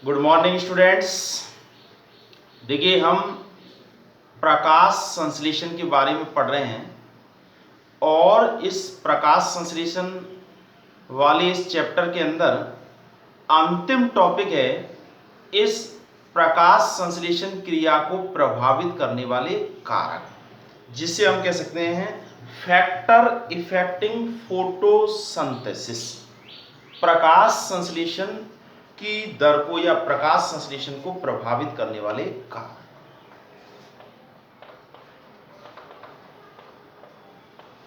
Good morning students. देखिए, हम प्रकाश संश्लेषण के बारे में पढ़ रहे हैं और इस प्रकाश संश्लेषण वाले इस चैप्टर के अंदर अंतिम टॉपिक है इस प्रकाश संश्लेषण क्रिया को प्रभावित करने वाले कारक, जिसे हम कह सकते हैं फैक्टर इफेक्टिंग फोटोसिंथेसिस। प्रकाश संश्लेषण की दर को या प्रकाश संश्लेषण को प्रभावित करने वाले कारक।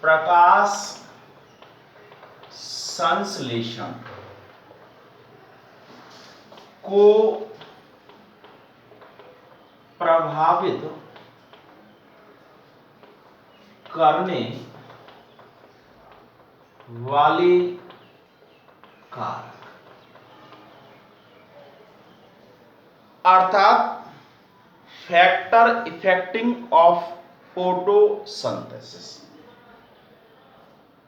प्रकाश संश्लेषण को प्रभावित करने वाले कारक, अर्थात फैक्टर इफेक्टिंग ऑफ फोटोसिंथेसिस।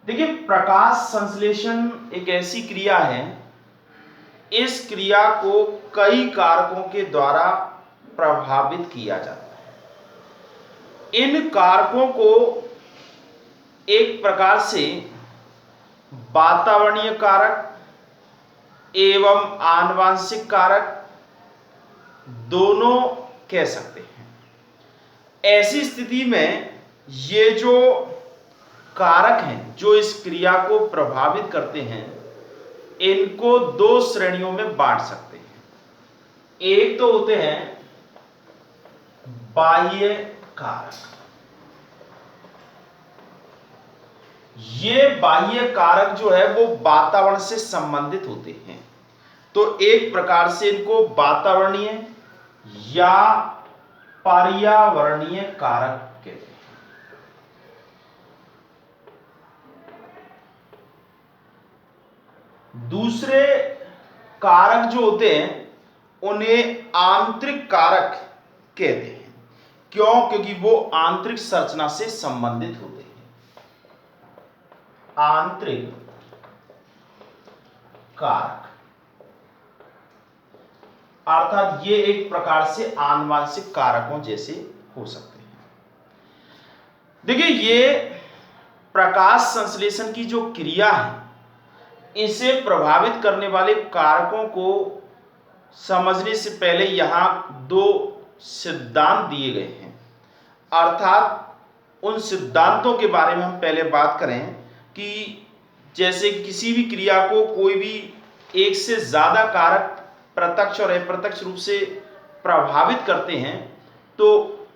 देखिए, प्रकाश संश्लेषण एक ऐसी क्रिया है, इस क्रिया को कई कारकों के द्वारा प्रभावित किया जाता है। इन कारकों को एक प्रकार से वातावरणीय कारक एवं आनुवंशिक कारक दोनों कह सकते हैं। ऐसी स्थिति में ये जो कारक हैं जो इस क्रिया को प्रभावित करते हैं, इनको दो श्रेणियों में बांट सकते हैं। एक तो होते हैं बाह्य कारक। ये बाह्य कारक जो है वो वातावरण से संबंधित होते हैं, तो एक प्रकार से इनको वातावरणीय या पर्यावरणीय कारक कहते हैं। दूसरे कारक जो होते हैं उन्हें आंतरिक कारक कहते हैं। क्यों? क्योंकि वो आंतरिक संरचना से संबंधित होते हैं। आंतरिक कारक अर्थात ये एक प्रकार से आनुवंशिक कारकों जैसे हो सकते हैं। देखिए, ये प्रकाश संश्लेषण की जो क्रिया है, इसे प्रभावित करने वाले कारकों को समझने से पहले यहां दो सिद्धांत दिए गए हैं। अर्थात उन सिद्धांतों के बारे में हम पहले बात करें कि जैसे किसी भी क्रिया को कोई भी एक से ज्यादा कारक प्रत्यक्ष और अप्रत्यक्ष रूप से प्रभावित करते हैं, तो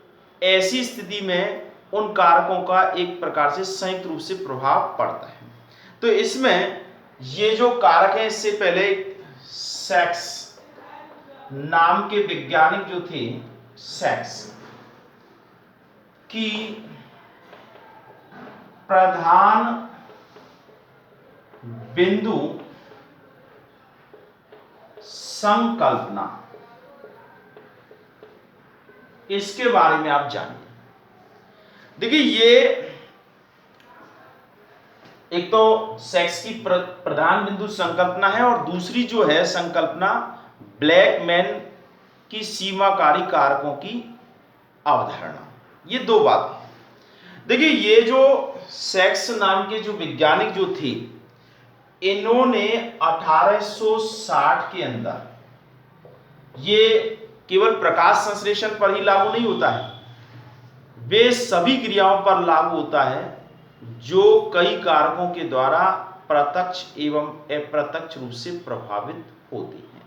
ऐसी स्थिति में उन कारकों का एक प्रकार से संयुक्त रूप से प्रभाव पड़ता है। तो इसमें ये जो कारक हैं, इससे पहले सेक्स नाम के वैज्ञानिक जो थे, सेक्स की प्रधान बिंदु संकल्पना, इसके बारे में आप जानिए। देखिए, ये एक तो सेक्स की प्रधान बिंदु संकल्पना है और दूसरी जो है संकल्पना ब्लैकमैन की सीमाकारी कारकों की अवधारणा। ये दो बातें हैं। देखिए, ये जो सेक्स नाम के जो वैज्ञानिक जो थे, इन्होंने 1860 के अंदर, ये केवल प्रकाश संश्लेषण पर ही लागू नहीं होता है, वे सभी क्रियाओं पर लागू होता है जो कई कारकों के द्वारा प्रत्यक्ष एवं अप्रत्यक्ष रूप से प्रभावित होती हैं।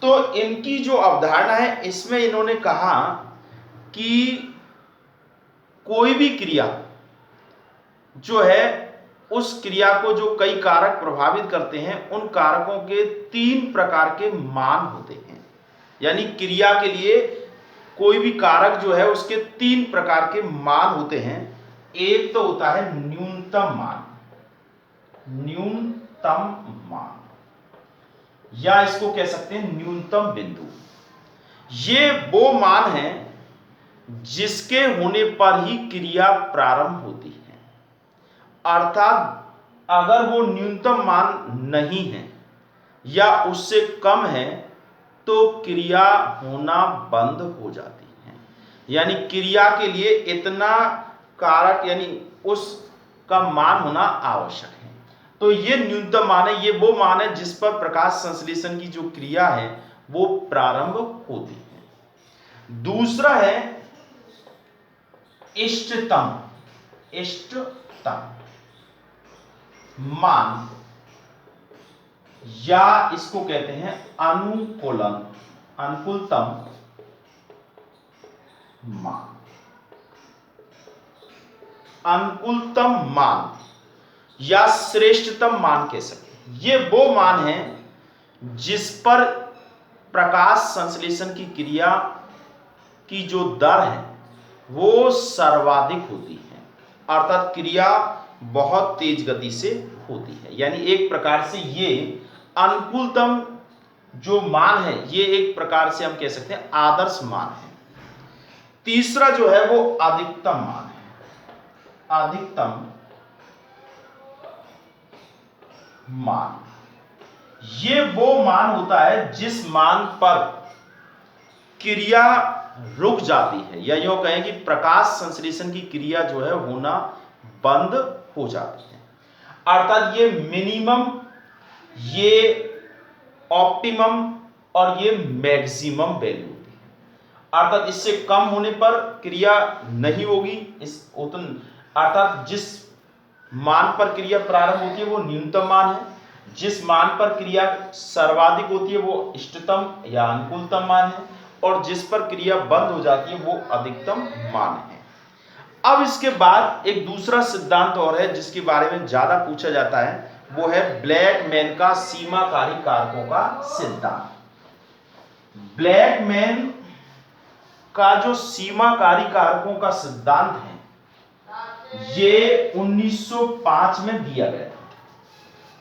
तो इनकी जो अवधारणा है, इसमें इन्होंने कहा कि कोई भी क्रिया जो है, उस क्रिया को जो कई कारक प्रभावित करते हैं, उन कारकों के तीन प्रकार के मान होते हैं। यानी क्रिया के लिए कोई भी कारक जो है उसके तीन प्रकार के मान होते हैं। एक तो होता है न्यूनतम मान, या इसको कह सकते हैं न्यूनतम बिंदु। ये वो मान है जिसके होने पर ही क्रिया प्रारंभ होती है। अर्थात अगर वो न्यूनतम मान नहीं है या उससे कम है, तो क्रिया होना बंद हो जाती है। यानी क्रिया के लिए इतना कारक यानी उसका मान होना आवश्यक है। तो ये न्यूनतम मान है, ये वो मान है जिस पर प्रकाश संश्लेषण की जो क्रिया है वो प्रारंभ होती है। दूसरा है इष्टतम मान, या इसको कहते हैं अनुकूलतम मान। अनुकूलतम मान या श्रेष्ठतम मान कह सकते हैं। ये वो मान है जिस पर प्रकाश संश्लेषण की क्रिया की जो दर है वो सर्वाधिक होती है, अर्थात क्रिया बहुत तेज गति से होती है। यानी एक प्रकार से ये अनुकूलतम जो मान है ये एक प्रकार से हम कह सकते हैं आदर्श मान है। तीसरा जो है वो अधिकतम मान है। अधिकतम मान ये वो मान होता है जिस मान पर क्रिया रुक जाती है, या यूं कहें कि प्रकाश संश्लेषण की क्रिया जो है होना बंद हो जाती है। अर्थात ये मिनिमम, ये ऑप्टिमम और ये मैक्सिमम वैल्यू होती है। अर्थात इससे कम होने पर क्रिया नहीं होगी, अर्थात जिस मान पर क्रिया प्रारंभ होती है वो न्यूनतम मान है, जिस मान पर क्रिया सर्वाधिक होती है वो इष्टतम या अनुकूलतम मान है, और जिस पर क्रिया बंद हो जाती है वो अधिकतम मान है। अब इसके बाद एक दूसरा सिद्धांत और है जिसके बारे में ज्यादा पूछा जाता है, वो है ब्लैकमैन का सीमाकारी कारकों का सिद्धांत। ब्लैकमैन का जो सीमाकारी कारकों का सिद्धांत है ये 1905 में दिया गया था,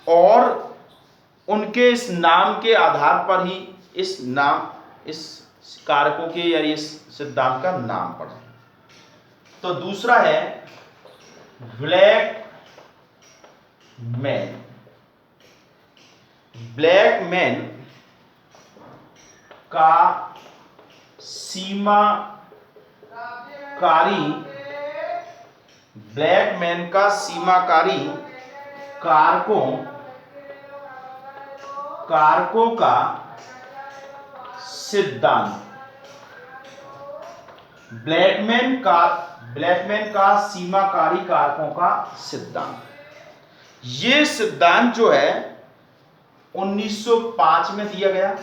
और उनके इस नाम के आधार पर ही इस कारकों के या इस सिद्धांत का नाम पड़ा। तो दूसरा है ब्लैकमैन। ब्लैकमैन का सीमाकारी कारकों का सिद्धांत। ब्लैकमैन का सीमाकारी कारकों का सिद्धांत, ये सिद्धांत जो है 1905 में दिया गया,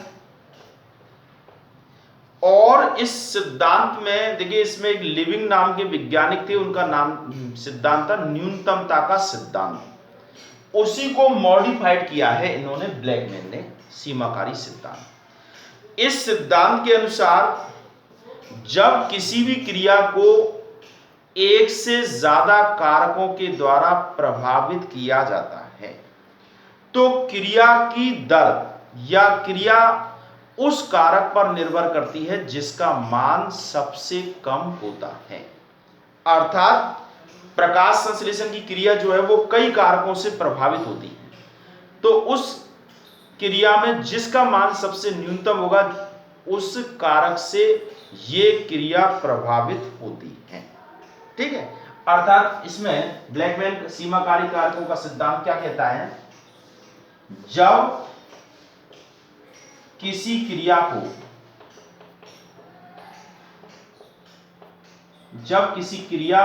और इस सिद्धांत में देखिए इसमें एक लिविंग नाम के वैज्ञानिक थे, उनका नाम सिद्धांत था न्यूनतमता का सिद्धांत। उसी को मॉडिफाइड किया है इन्होंने, ब्लैकमैन ने, सीमाकारी सिद्धांत। इस सिद्धांत के अनुसार जब किसी भी क्रिया को एक से ज्यादा कारकों के द्वारा प्रभावित किया जाता है तो क्रिया की दर या क्रिया उस कारक पर निर्भर करती है जिसका मान सबसे कम होता है। अर्थात प्रकाश संश्लेषण की क्रिया जो है वो कई कारकों से प्रभावित होती है, तो उस क्रिया में जिसका मान सबसे न्यूनतम होगा उस कारक से ये क्रिया प्रभावित होती है। ठीक है, अर्थात इसमें ब्लैकमैन सीमाकारी कारकों का सिद्धांत क्या कहता है, जब किसी क्रिया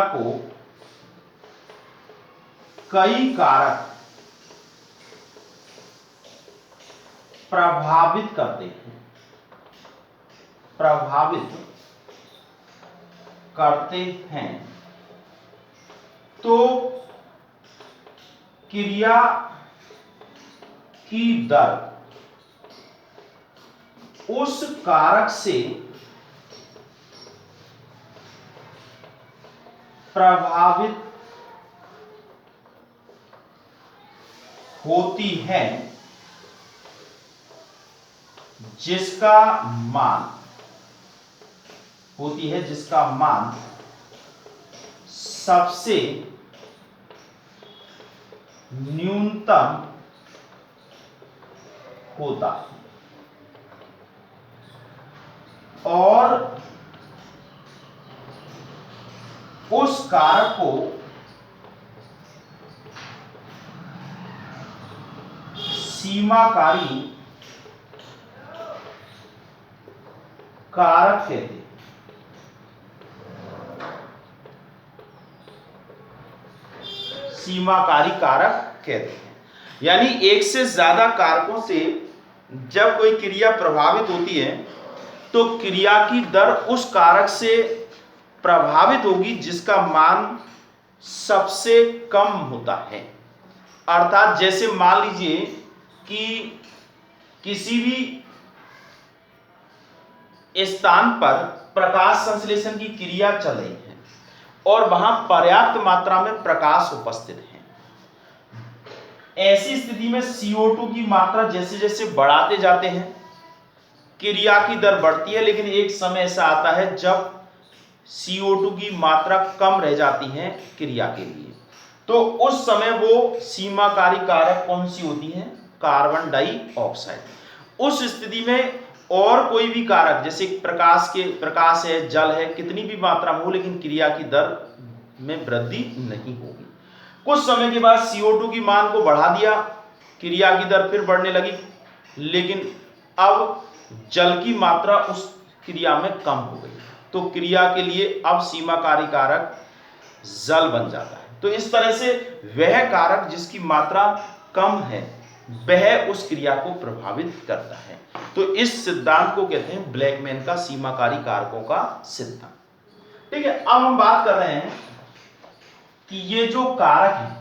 को कई कारक प्रभावित करते हैं तो क्रिया की दर उस कारक से प्रभावित होती है जिसका मान सबसे न्यूनतम होता है। और उस कारक को सीमाकारी कारक कहते हैं। सीमाकारी कारक कहते हैं, यानी एक से ज्यादा कारकों से जब कोई क्रिया प्रभावित होती है तो क्रिया की दर उस कारक से प्रभावित होगी जिसका मान सबसे कम होता है। अर्थात जैसे मान लीजिए कि किसी भी स्थान पर प्रकाश संश्लेषण की क्रिया चल रही है और वहां पर्याप्त मात्रा में प्रकाश उपस्थित है। ऐसी स्थिति में CO2 की मात्रा जैसे जैसे बढ़ाते जाते हैं क्रिया की दर बढ़ती है, लेकिन एक समय ऐसा आता है जब CO2 की मात्रा कम रह जाती है क्रिया के लिए, तो उस समय वो सीमाकारी कारक कौन सी होती है? Carbon dioxide. उस स्थिति में और कोई भी कारक जैसे प्रकाश है, जल है, कितनी भी मात्रा में हो, लेकिन क्रिया की दर में वृद्धि नहीं होगी। कुछ समय के बाद CO2 की मान को बढ़ा दिया, क्रिया की दर फिर बढ़ने लगी, लेकिन अब जल की मात्रा उस क्रिया में कम हो गई, तो क्रिया के लिए अब सीमाकारी कारक जल बन जाता है। तो इस तरह से वह कारक जिसकी मात्रा कम है वह उस क्रिया को प्रभावित करता है। तो इस सिद्धांत को कहते हैं ब्लैकमैन का सीमाकारी कारकों का सिद्धांत। ठीक है, अब हम बात कर रहे हैं कि ये जो कारक है,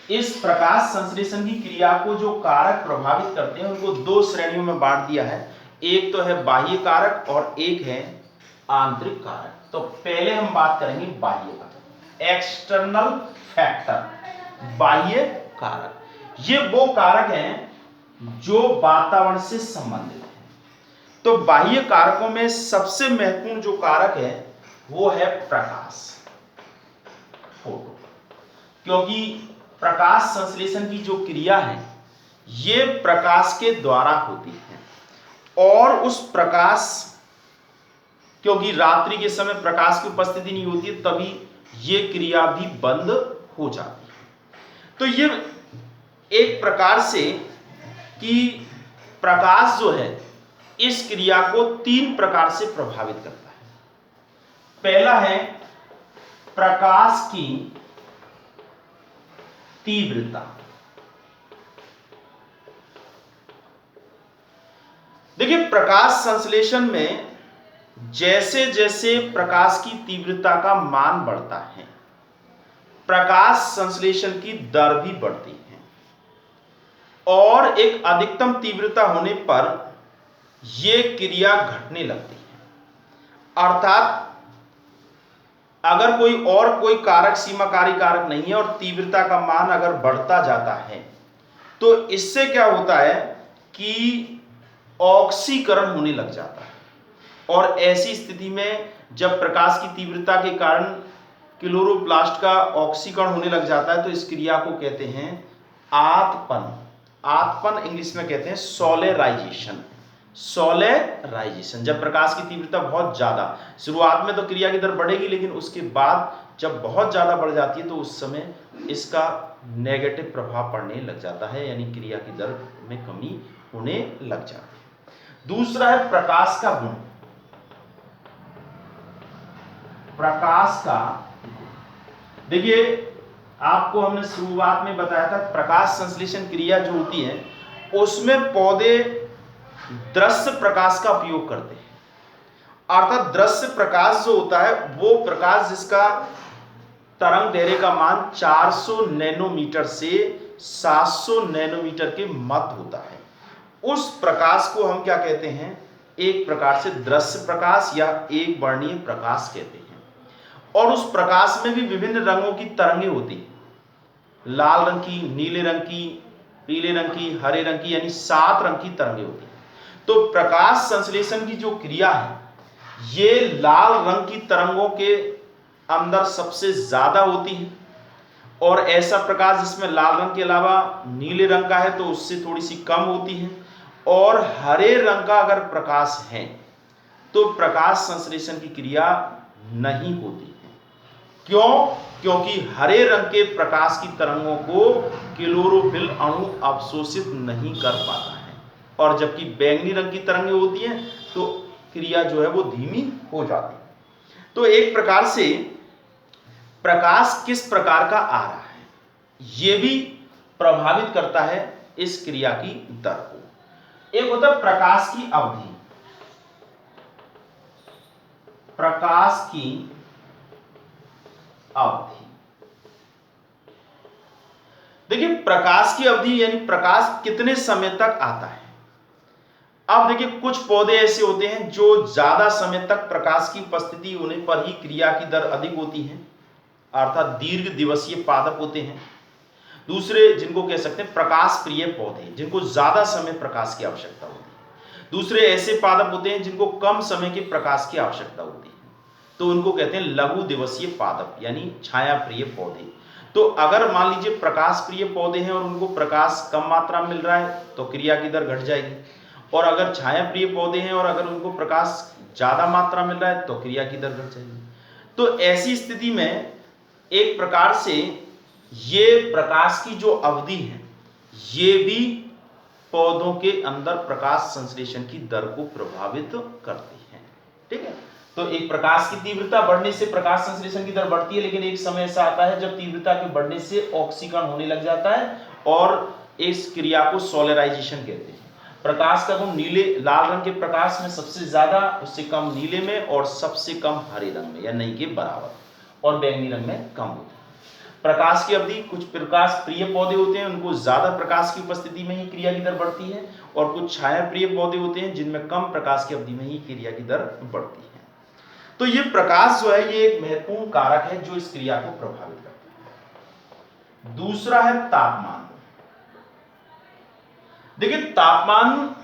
इस प्रकाश संश्लेषण की क्रिया को जो कारक प्रभावित करते हैं उनको दो श्रेणियों में बांट दिया है। एक तो है बाह्य कारक और एक है आंतरिक कारक। तो पहले हम बात करेंगे बाह्य कारक, एक्सटर्नल फैक्टर। बाह्य कारक ये वो कारक हैं जो वातावरण से संबंधित हैं। तो बाह्य कारकों में सबसे महत्वपूर्ण जो कारक है वो है प्रकाश, फोटो, क्योंकि प्रकाश संश्लेषण की जो क्रिया है ये प्रकाश के द्वारा होती है और उस प्रकाश, क्योंकि रात्रि के समय प्रकाश की उपस्थिति नहीं होती है, तभी ये क्रिया भी बंद हो जाती है। तो ये एक प्रकार से कि प्रकाश जो है इस क्रिया को तीन प्रकार से प्रभावित करता है। पहला है प्रकाश की तीव्रता। देखिए, प्रकाश संश्लेषण में जैसे जैसे प्रकाश की तीव्रता का मान बढ़ता है प्रकाश संश्लेषण की दर भी बढ़ती है और एक अधिकतम तीव्रता होने पर यह क्रिया घटने लगती है। अर्थात अगर कोई कारक सीमाकारी कारक नहीं है और तीव्रता का मान अगर बढ़ता जाता है तो इससे क्या होता है कि ऑक्सीकरण होने लग जाता है और ऐसी स्थिति में जब प्रकाश की तीव्रता के कारण क्लोरोप्लास्ट का ऑक्सीकरण होने लग जाता है तो इस क्रिया को कहते हैं आतपन। आतपन इंग्लिश में कहते हैं सोलेराइजेशन। सोलेराइजेशन, जब प्रकाश की तीव्रता बहुत ज्यादा, शुरुआत में तो क्रिया की दर बढ़ेगी लेकिन उसके बाद जब बहुत ज्यादा बढ़ जाती है तो उस समय इसका नेगेटिव प्रभाव पड़ने लग जाता है, यानी क्रिया की दर में कमी होने लग जाती है। दूसरा है प्रकाश का गुण। प्रकाश का, देखिए आपको हमने शुरुआत में बताया था प्रकाश संश्लेषण क्रिया जो होती है उसमें पौधे दृश्य प्रकाश का उपयोग करते हैं। अर्थात दृश्य प्रकाश जो होता है वो प्रकाश जिसका तरंग दैर्ध्य का मान 400 नैनोमीटर से 700 नैनोमीटर के मध्य होता है, उस प्रकाश को हम क्या कहते हैं? एक प्रकार से दृश्य प्रकाश या एक वर्णीय प्रकाश कहते हैं। और उस प्रकाश में भी विभिन्न रंगों की तरंगें होती हैं, लाल रंग की, नीले रंग की, पीले रंग की, हरे रंग की, यानी 7 रंग की तरंगें होती हैं। तो प्रकाश संश्लेषण की जो क्रिया है ये लाल रंग की तरंगों के अंदर सबसे ज्यादा होती है और ऐसा प्रकाश जिसमें लाल रंग के अलावा नीले रंग का है तो उससे थोड़ी सी कम होती है और हरे रंग का अगर प्रकाश है तो प्रकाश संश्लेषण की क्रिया नहीं होती है। क्यों? क्योंकि हरे रंग के प्रकाश की तरंगों को क्लोरोफिल अणु अवशोषित नहीं कर पाता है, और जबकि बैंगनी रंग की तरंगें होती हैं तो क्रिया जो है वो धीमी हो जाती है। तो एक प्रकार से प्रकाश किस प्रकार का आ रहा है ये भी प्रभावित करता है इस क्रिया की दर को। एक होता है प्रकाश की अवधि। प्रकाश की अवधि, देखिए प्रकाश की अवधि यानी प्रकाश कितने समय तक आता है। अब देखिए कुछ पौधे ऐसे होते हैं जो ज्यादा समय तक प्रकाश की उपस्थिति होने पर ही क्रिया की दर अधिक होती है, अर्थात दीर्घ दिवसीय पादप होते हैं। दूसरे जिनको कह सकते हैं प्रकाश प्रिय पौधे, जिनको ज्यादा समय प्रकाश की आवश्यकता होती है। दूसरे ऐसे पादप होते हैं जिनको कम समय के प्रकाश की आवश्यकता होती है, तो उनको कहते हैं लघु दिवसीय पादप यानी छाया प्रिय पौधे। तो अगर मान लीजिए प्रकाश प्रिय पौधे हैं और उनको प्रकाश कम मात्रा में मिल रहा है तो क्रिया की दर घट जाएगी, और अगर छाया प्रिय पौधे हैं और अगर उनको प्रकाश ज्यादा मात्रा मिल रहा है तो क्रिया की दर घट जाएगी। तो ऐसी स्थिति में एक प्रकार से ये प्रकाश की जो अवधि है ये भी पौधों के अंदर प्रकाश संश्लेषण की दर को प्रभावित करती है। ठीक है, तो एक प्रकाश की तीव्रता बढ़ने से प्रकाश संश्लेषण की दर बढ़ती है, लेकिन एक समय ऐसा आता है जब तीव्रता के बढ़ने से ऑक्सीकरण होने लग जाता है और इस क्रिया को सोलराइजेशन कहते हैं। प्रकाश का गुण नीले लाल रंग के प्रकाश में सबसे ज्यादा, उससे कम नीले में और सबसे कम हरे रंग में या नहीं के बराबर, और बैंगनी रंग में कम होता है। प्रकाश की अवधि, कुछ प्रकाश प्रिय पौधे होते हैं उनको ज्यादा प्रकाश की उपस्थिति में ही क्रिया की दर बढ़ती है, और कुछ छाया प्रिय पौधे होते हैं जिनमें कम प्रकाश की अवधि में ही क्रिया की दर बढ़ती है। तो ये प्रकाश जो है ये एक महत्वपूर्ण कारक है जो इस क्रिया को प्रभावित करता है। दूसरा है तापमान। देखिए तापमान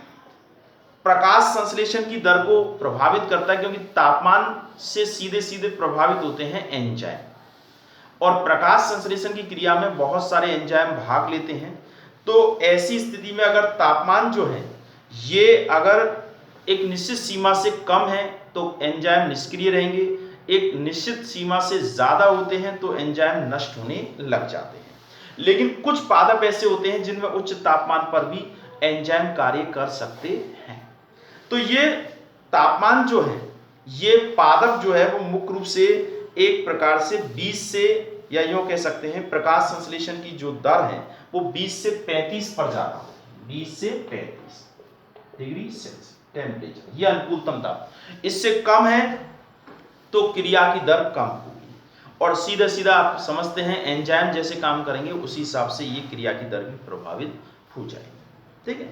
प्रकाश संश्लेषण की दर को प्रभावित करता है, क्योंकि तापमान से सीधे सीधे प्रभावित होते हैं एंजाइम, और प्रकाश संश्लेषण की क्रिया में बहुत सारे एंजाइम भाग लेते हैं। तो ऐसी स्थिति में अगर तापमान जो है ये अगर एक निश्चित सीमा से कम है तो एंजाइम निष्क्रिय रहेंगे, एक निश्चित सीमा से ज्यादा होते हैं तो एंजाइम नष्ट होने लग जाते हैं। लेकिन कुछ पादप ऐसे होते हैं जिनमें उच्च तापमान पर भी एंजाइम कार्य कर सकते हैं। तो ये तापमान जो है ये पादप जो है वो मुख्य रूप से एक प्रकार से 20 से, या यूं कह सकते हैं प्रकाश संश्लेषण की जो दर है वो 20 से 35 पर जाता है। 20 से 35 डिग्री सेल्सियस टेम्परेचर, ये अनुकूलतम ताप। इससे कम है तो क्रिया की दर कम होगी, और सीधा सीधा आप समझते हैं एंजाइम जैसे काम करेंगे उसी हिसाब से ये क्रिया की दर भी प्रभावित हो जाएगी। ठीक है,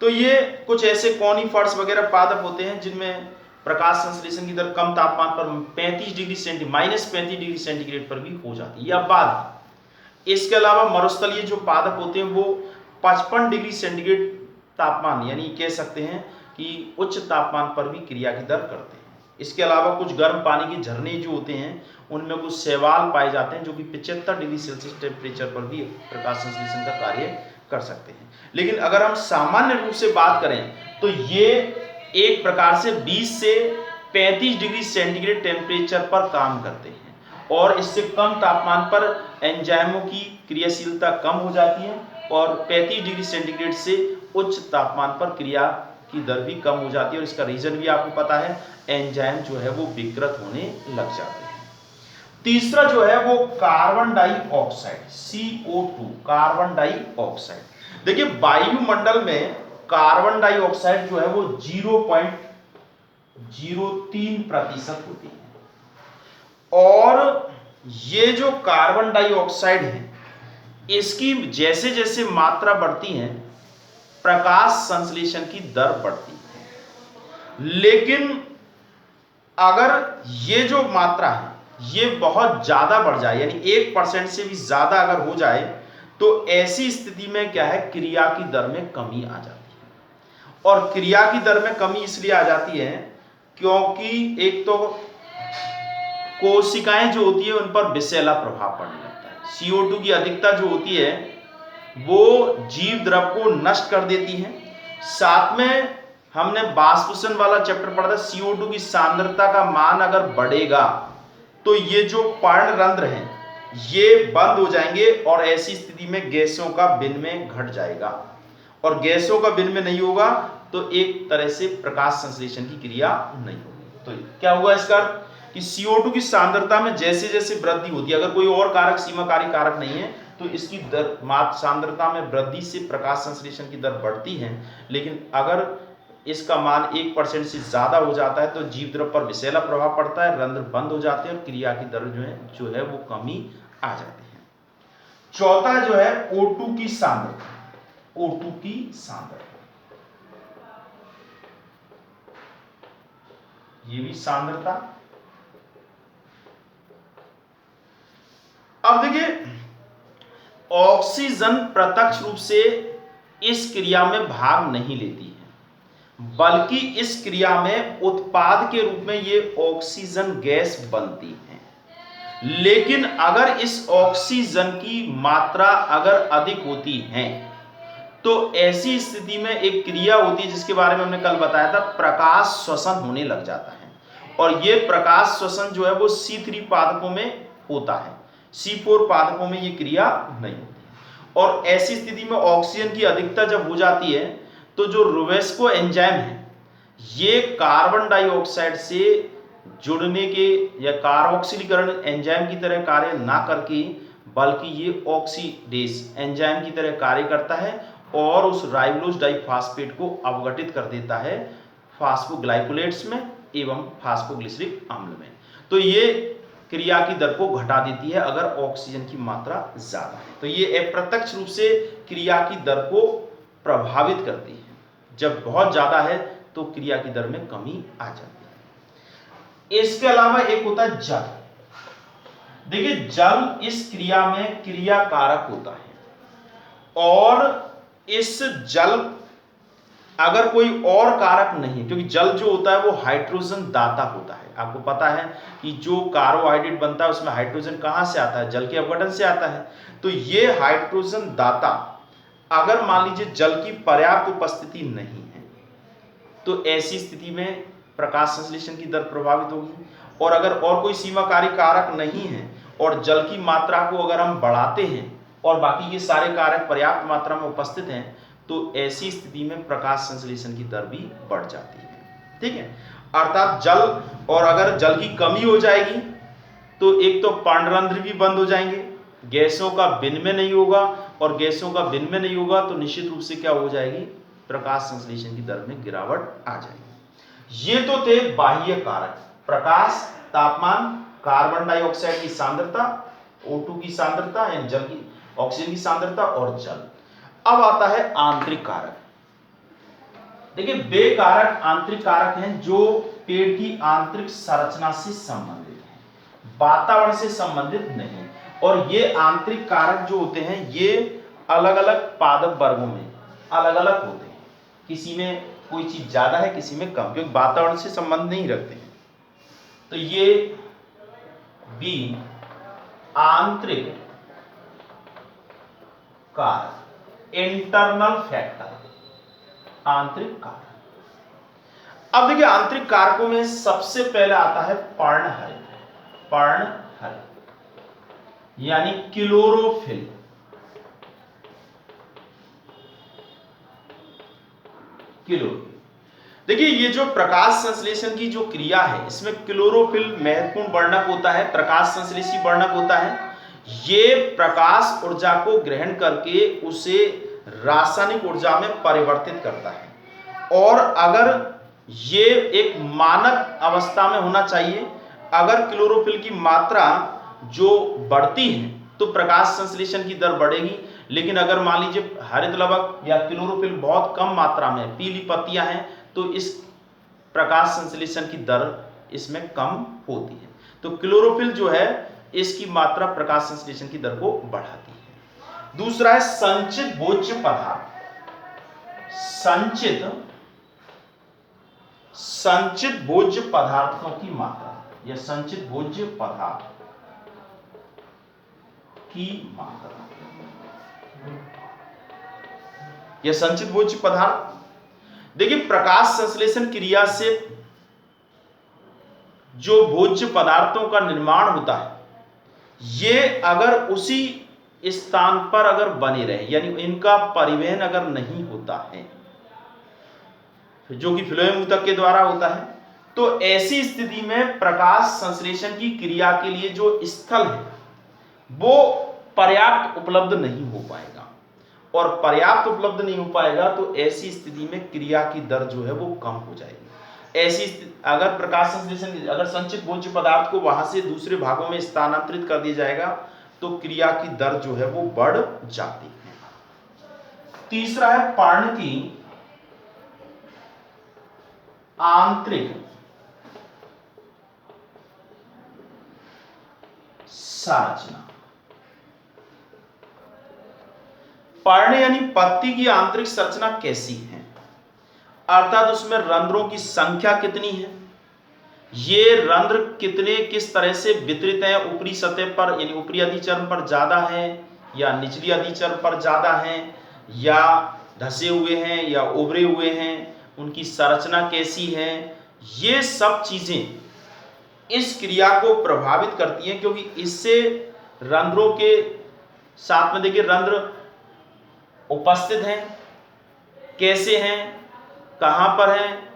तो ये कुछ ऐसे कॉनिफर्स वगैरह पादप होते हैं जिनमें प्रकाश संश्लेषण की दर कम तापमान पर -35 डिग्री सेंटीग्रेड पर भी हो जाती है या बाद। इसके अलावा मरुस्थलीय जो पादप होते हैं वो 55 डिग्री सेंटीग्रेड तापमान यानी कह सकते हैं कि उच्च तापमान पर भी क्रिया की दर करते हैं। इसके अलावा कुछ गर्म पानी के झरने जो होते हैं उनमें कुछ शैवाल पाए जाते हैं जो कि 75 डिग्री सेल्सियस टेम्परेचर पर भी प्रकाश संश्लेषण का कार्य कर सकते हैं। लेकिन अगर हम सामान्य रूप से बात करें तो ये एक प्रकार से 20 से 35 डिग्री सेंटीग्रेड टेम्परेचर पर काम करते हैं, और इससे कम तापमान पर एंजाइमों की क्रियाशीलता कम हो जाती है, और 35 डिग्री सेंटीग्रेड से उच्च तापमान पर क्रिया की दर भी कम हो जाती है। और इसका रीजन भी आपको पता है, एंजाइम जो है वो विकृत होने लग जाते हैं। तीसरा जो है वो carbon dioxide CO2, carbon dioxide. देखिए वायुमंडल में कार्बन डाइऑक्साइड जो है वो 0.03% होती है, और ये जो कार्बन डाइऑक्साइड है इसकी जैसे जैसे मात्रा बढ़ती है प्रकाश संश्लेषण की दर बढ़ती है। लेकिन अगर ये जो मात्रा है ये बहुत ज्यादा बढ़ जाए, यानी 1% से भी ज्यादा अगर हो जाए, तो ऐसी स्थिति में क्या है, क्रिया की दर में कमी आ जाती है। और क्रिया की दर में कमी इसलिए आ जाती है क्योंकि एक तो कोशिकाएं जो होती है उन पर विषैला प्रभाव पड़ने लगता है। CO2 की अधिकता जो होती है वो जीव द्रव को नष्ट कर देती है, साथ में हमने वाष्पोषण वाला चैप्टर पढ़ा था, CO2 की सांद्रता का मान अगर बढ़ेगा तो ये जो पर्णरंध्र हैं ये बंद हो जाएंगे और ऐसी स्थिति में गैसों का विनिमय घट जाएगा, और गैसों का विनिमय नहीं होगा तो एक तरह से प्रकाश संश्लेषण की क्रिया नहीं होगी। तो क्या हुआ इसका अर्थ कि CO2 की सांद्रता में जैसे जैसे वृद्धि होती है, अगर कोई और कारक सीमाकारी कारक नहीं है तो इसकी दर सांद्रता में वृद्धि से प्रकाश संश्लेषण की दर बढ़ती है, लेकिन अगर इसका मान 1% से ज्यादा हो जाता है तो जीव द्रव पर विषैला प्रभाव पड़ता है, रंध्र बंद हो जाते हैं और क्रिया की दर जो है वो कमी आ जाती है। चौथा जो है O2 की सांद्रता, O2 की सांद्रता, ये भी सांद्रता। अब देखिए ऑक्सीजन प्रत्यक्ष रूप से इस क्रिया में भाग नहीं लेती है, बल्कि इस क्रिया में उत्पाद के रूप में ये ऑक्सीजन गैस बनती है। लेकिन अगर इस ऑक्सीजन की मात्रा अगर अधिक होती है तो ऐसी स्थिति में एक क्रिया होती है जिसके बारे में हमने कल बताया था, प्रकाश श्वसन होने लग जाता है, और ये प्रकाश श्वसन जो है वो C3 पादपों में होता है, C4 पादपों में ये क्रिया नहीं होती। और ऐसी स्थिति में ऑक्सीजन की अधिकता जब हो जाती है तो जो रुवेस्को एंजाइम है ये कार्बन डाइऑक्साइड से जुड़ने के या कार्बोक्सिलीकरण एंजाइम की तरह कार्य ना करके बल्कि ये ऑक्सीडेज एंजाइम की तरह कार्य करता है और उस राइबोलोज डाइफॉस्फेट को अवगठित कर देता है फास्फोग्लाइकोलेट्स में एवं फास्फोग्लिसरिक अम्ल में। तो ये क्रिया की दर को घटा देती है अगर ऑक्सीजन की मात्रा ज्यादा है, तो ये अप्रत्यक्ष रूप से क्रिया की दर को प्रभावित करती है। जब बहुत ज्यादा है तो क्रिया की दर में कमी आ जाती है। इसके अलावा एक होता है जल। देखिए जल इस क्रिया में क्रिया कारक होता है, और इस जल अगर कोई और कारक नहीं, क्योंकि जल जो होता है वो हाइड्रोजन दाता होता है। आपको पता है कि जो कार्बोहाइड्रेट बनता है उसमें हाइड्रोजन कहां से आता है, जल के अपघटन से आता है। तो ये हाइड्रोजन दाता अगर मान लीजिए जल की पर्याप्त उपस्थिति नहीं है तो ऐसी स्थिति में प्रकाश संश्लेषण की दर प्रभावित होगी। और अगर और कोई सीमाकारी कारक नहीं है और जल की मात्रा को अगर हम बढ़ाते हैं और बाकी ये सारे कारक पर्याप्त मात्रा में उपस्थित हैं तो ऐसी स्थिति में प्रकाश संश्लेषण की दर भी बढ़ जाती है। ठीक है, अर्थात जल, और अगर जल की कमी हो जाएगी तो एक तो पर्णरंध्र भी बंद हो जाएंगे, गैसों का विनिमय नहीं होगा, और गैसों का विनिमय नहीं होगा तो निश्चित रूप से क्या हो जाएगी, प्रकाश संश्लेषण की दर में गिरावट आ जाएगी। ये तो थे बाह्य कारक, प्रकाश, तापमान, कार्बन डाइऑक्साइड की सांद्रता, O2 की सांद्रता यानी जल की ऑक्सीजन की सांद्रता और जल। अब आता है आंतरिक कारक। देखिए वे कारक आंतरिक कारक हैं जो पेड़ की आंतरिक संरचना से संबंधित हैं, वातावरण से संबंधित नहीं। और ये आंतरिक कारक जो होते हैं ये अलग अलग पादप वर्गों में अलग अलग होते हैं, किसी में कोई चीज ज्यादा है किसी में कम, क्योंकि वातावरण से संबंध नहीं रखते हैं। तो ये भी आंतरिक कारक, इंटरनल फैक्टर, आंतरिक कारक। अब देखिए आंतरिक कारकों में सबसे पहले आता है पर्णहरित, पर्णहरित यानी क्लोरोफिल। देखिए ये जो प्रकाश संश्लेषण की जो क्रिया है इसमें क्लोरोफिल महत्वपूर्ण वर्णक होता है, प्रकाश संश्लेषी वर्णक होता है। ये प्रकाश ऊर्जा को ग्रहण करके उसे रासायनिक ऊर्जा में परिवर्तित करता है। और अगर ये एक मानक अवस्था में होना चाहिए, अगर क्लोरोफिल की मात्रा जो बढ़ती है तो प्रकाश संश्लेषण की दर बढ़ेगी। लेकिन अगर मान लीजिए हरित लवक या क्लोरोफिल बहुत कम मात्रा में, पीली पत्तियां हैं, तो इस प्रकाश संश्लेषण की दर इसमें कम होती है। तो क्लोरोफिल जो है इसकी मात्रा प्रकाश संश्लेषण की दर को बढ़ाती है। दूसरा है संचित भोज्य पदार्थ। संचित भोज्य पदार्थों की मात्रा या संचित भोज्य पदार्थ की मात्रा, यह संचित भोज्य पदार्थ देखिए, प्रकाश संश्लेषण क्रिया से जो भोज्य पदार्थों का निर्माण होता है, ये अगर उसी स्थान पर अगर बने रहे, यानी इनका परिवहन अगर नहीं होता है, जो कि फ्लोएम ऊतक के द्वारा होता है, तो ऐसी स्थिति में प्रकाश संश्लेषण की क्रिया के लिए जो स्थल है वो पर्याप्त उपलब्ध नहीं हो पाएगा, और पर्याप्त उपलब्ध नहीं हो पाएगा तो ऐसी स्थिति में क्रिया की दर जो है वो कम हो जाएगी। ऐसी अगर प्रकाश संश्लेषण, अगर संचित भोज्य पदार्थ को वहां से दूसरे भागों में स्थानांतरित कर दिया जाएगा तो क्रिया की दर जो है वो बढ़ जाती है। तीसरा है पर्ण की आंतरिक संरचना। पर्ण यानी पत्ती की आंतरिक संरचना कैसी है, अर्थात उसमें रंध्रों की संख्या कितनी है, ये रंध्र कितने किस तरह से वितरित हैं, ऊपरी सतह पर यानी ऊपरी अधिचर्म पर ज्यादा है या निचली अधिचर्म पर ज्यादा है, या धसे हुए हैं या उभरे हुए हैं, उनकी संरचना कैसी है, ये सब चीजें इस क्रिया को प्रभावित करती हैं, क्योंकि इससे रंध्रों के साथ में देखिए रंध्र उपस्थित हैं, कैसे हैं, कहां पर हैं,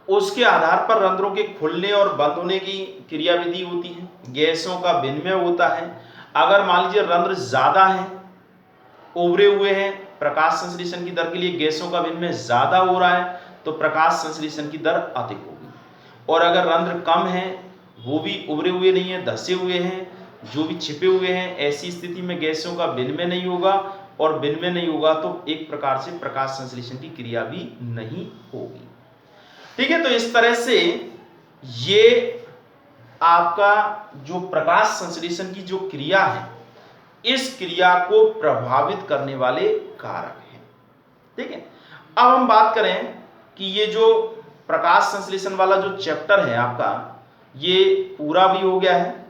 उसके आधार पर रंध्रों के खुलने और बंद होने की क्रियाविधि होती है, गैसों का विनिमय होता है। अगर मान लीजिए रंध्र ज्यादा हैं, उभरे हुए हैं, प्रकाश संश्लेषण की दर के लिए गैसों का विनिमय ज्यादा हो रहा है तो प्रकाश संश्लेषण की दर अधिक होगी, और अगर रंध्र कम है, वो भी उभरे हुए नहीं है, धसे हुए हैं, जो भी छिपे हुए हैं, ऐसी स्थिति में गैसों का विनिमय नहीं होगा, और विनिमय नहीं होगा तो एक प्रकार से प्रकाश संश्लेषण की क्रिया भी नहीं होगी। ठीक है, तो इस तरह से ये आपका जो प्रकाश संश्लेषण की जो क्रिया है, इस क्रिया को प्रभावित करने वाले कारक हैं। ठीक है, अब हम बात करें कि ये जो प्रकाश संश्लेषण वाला जो चैप्टर है आपका, ये पूरा भी हो गया है,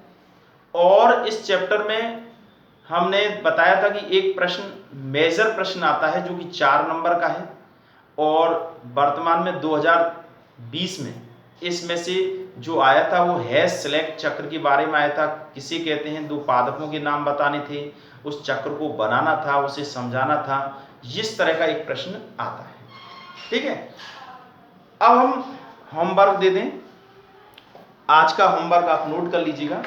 और इस चैप्टर में हमने बताया था कि एक प्रश्न मेजर प्रश्न आता है जो कि 4 नंबर का है, और वर्तमान में 2020 में इसमें से जो आया था वो हैश सेलेक्ट चक्र के बारे में आया था। किसे कहते हैं, 2 पादपों के नाम बताने थे, उस चक्र को बनाना था, उसे समझाना था, इस तरह का एक प्रश्न आता है। ठीक है, अब हम होमवर्क दे दें। आज का होमवर्क आप नोट कर लीजिएगा,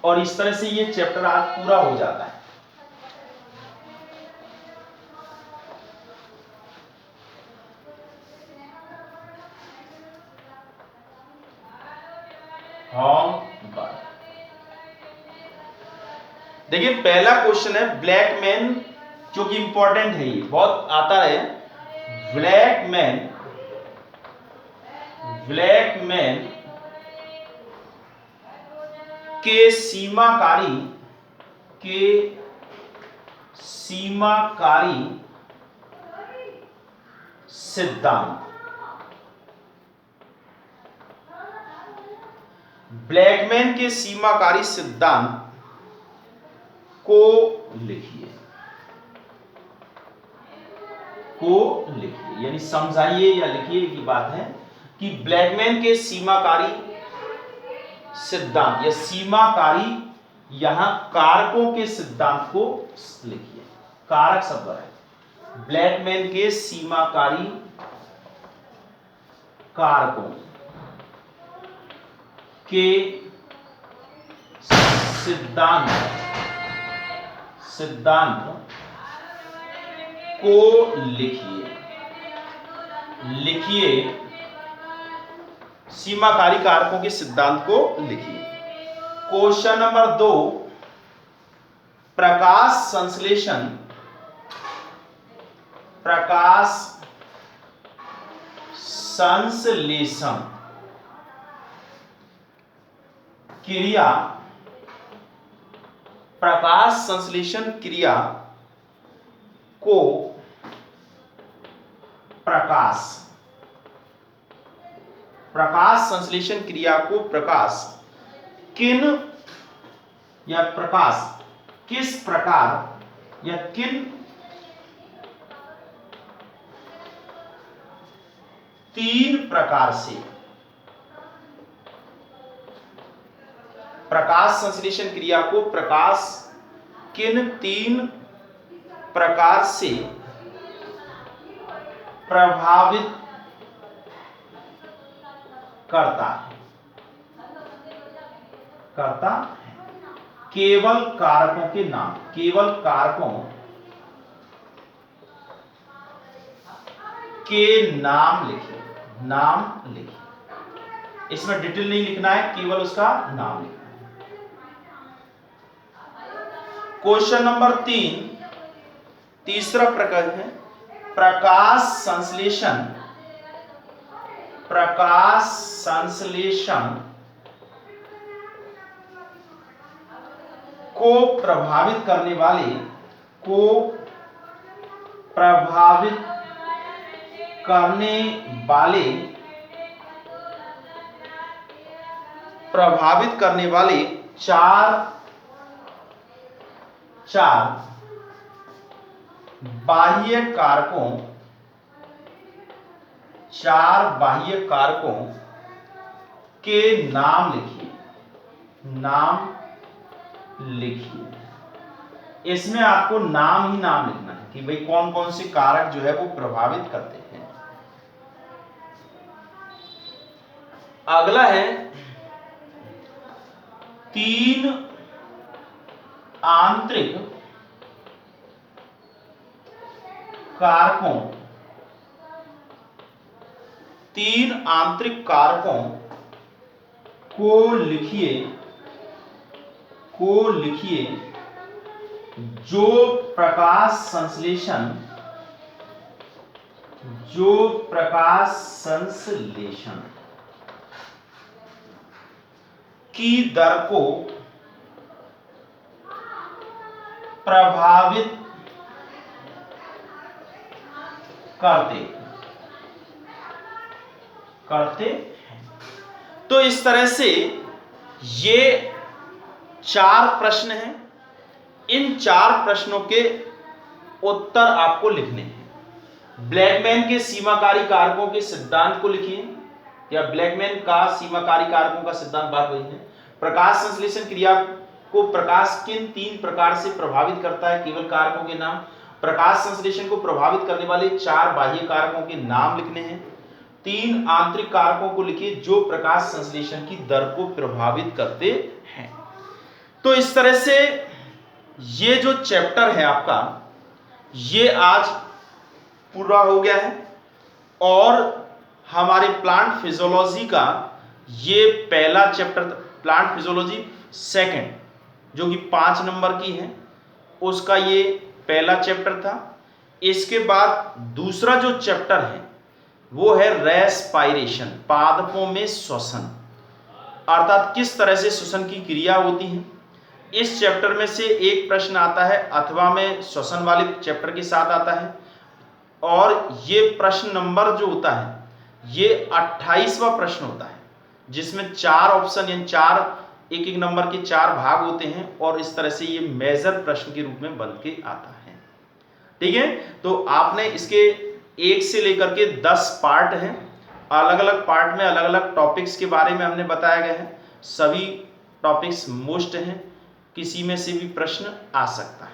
और इस तरह से ये चैप्टर आज पूरा हो जाता है। होमवर्क देखिए, पहला क्वेश्चन है ब्लैक मैन, जो कि इंपॉर्टेंट है, ये बहुत आता है। ब्लैक मैन के सीमाकारी सिद्धांत। ब्लैकमैन के सीमाकारी सिद्धांत को लिखिए, यानी समझाइए या लिखिए की बात है कि ब्लैकमैन के सीमाकारी सिद्धांत या सीमाकारी, यहां कारकों के सिद्धांत को लिखिए। कारक शब्द है, ब्लैकमैन के सीमाकारी कारकों के सिद्धांत को लिखिए, सीमाकारी कारकों के सिद्धांत को लिखिए। क्वेश्चन नंबर 2, प्रकाश संश्लेषण क्रिया, प्रकाश संश्लेषण क्रिया को प्रकाश संश्लेषण क्रिया को प्रकाश किस प्रकार या किन तीन प्रकार से प्रकाश संश्लेषण क्रिया को प्रकाश किन तीन प्रकार से प्रभावित करता है केवल कारकों के नाम, केवल कारकों के नाम लिखिए, नाम लिखिए। इसमें डिटेल नहीं लिखना है, केवल उसका नाम लिखना है। क्वेश्चन नंबर 3, तीसरा प्रकार है प्रकाश संश्लेषण को प्रभावित करने वाले चार बाह्य कारकों के नाम लिखिए। इसमें आपको नाम ही नाम लिखना है कि भाई कौन कौन से कारक जो है वो प्रभावित करते हैं। अगला है तीन आंतरिक कारकों को लिखिए जो प्रकाश संश्लेषण की दर को प्रभावित करते हैं। तो इस तरह से ये चार प्रश्न हैं। इन चार प्रश्नों के उत्तर आपको लिखने हैं। ब्लैकमैन के सीमाकारी कारकों के सिद्धांत को लिखिए, या ब्लैकमैन का सीमाकारी कारकों का सिद्धांत बात वही है। प्रकाश संश्लेषण क्रिया को प्रकाश किन तीन प्रकार से प्रभावित करता है, केवल कारकों के नाम। प्रकाश संश्लेषण को प्रभावित करने वाले चार बाह्य कारकों के नाम लिखने हैं। तीन आंतरिक कारकों को लिखिए जो प्रकाश संश्लेषण की दर को प्रभावित करते हैं। तो इस तरह से ये जो चैप्टर है आपका, ये आज पूरा हो गया है। और हमारे प्लांट फिजियोलॉजी का ये पहला चैप्टर, प्लांट फिजियोलॉजी सेकंड, जो कि 5 नंबर की है, उसका ये पहला चैप्टर था। इसके बाद दूसरा जो चैप्टर है वो है रेस्पायरेशन, पादपों में श्वसन, अर्थात किस तरह से श्वसन की क्रिया होती है। इस चैप्टर में से एक प्रश्न आता है, अथवा में श्वसन वाले चैप्टर के साथ आता है। और ये प्रश्न नंबर जो होता है ये 28वां प्रश्न होता है, जिसमें 4 ऑप्शन यानी 4 एक नंबर के 4 भाग होते हैं। और इस तरह से ये मेजर प्रश्न के रूप में बन के आता है। ठीक है, तो आपने इसके 1 से लेकर के 10 पार्ट हैं। अलग अलग पार्ट में अलग अलग टॉपिक्स के बारे में हमने बताया गया है। सभी टॉपिक्स मोस्ट हैं, किसी में से भी प्रश्न आ सकता है।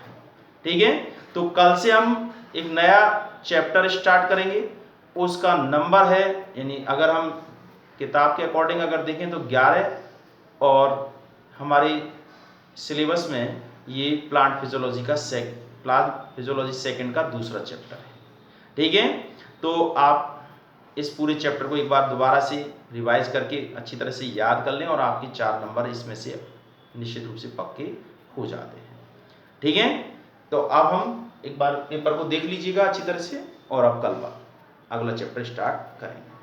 ठीक है, तो कल से हम एक नया चैप्टर स्टार्ट करेंगे। उसका नंबर है, यानी अगर हम किताब के अकॉर्डिंग अगर देखें तो 11, और हमारे सिलेबस में ये प्लांट फिजियोलॉजी सेकंड का दूसरा चैप्टर है। ठीक है, तो आप इस पूरे चैप्टर को एक बार दोबारा से रिवाइज करके अच्छी तरह से याद कर लें, और आपके 4 नंबर इसमें से निश्चित रूप से पक्के हो जाते हैं। ठीक है, तो अब हम एक बार पेपर को देख लीजिएगा अच्छी तरह से, और अब कल अगला चैप्टर स्टार्ट करेंगे।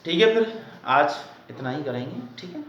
ठीक है, फिर आज इतना ही करेंगे। ठीक है।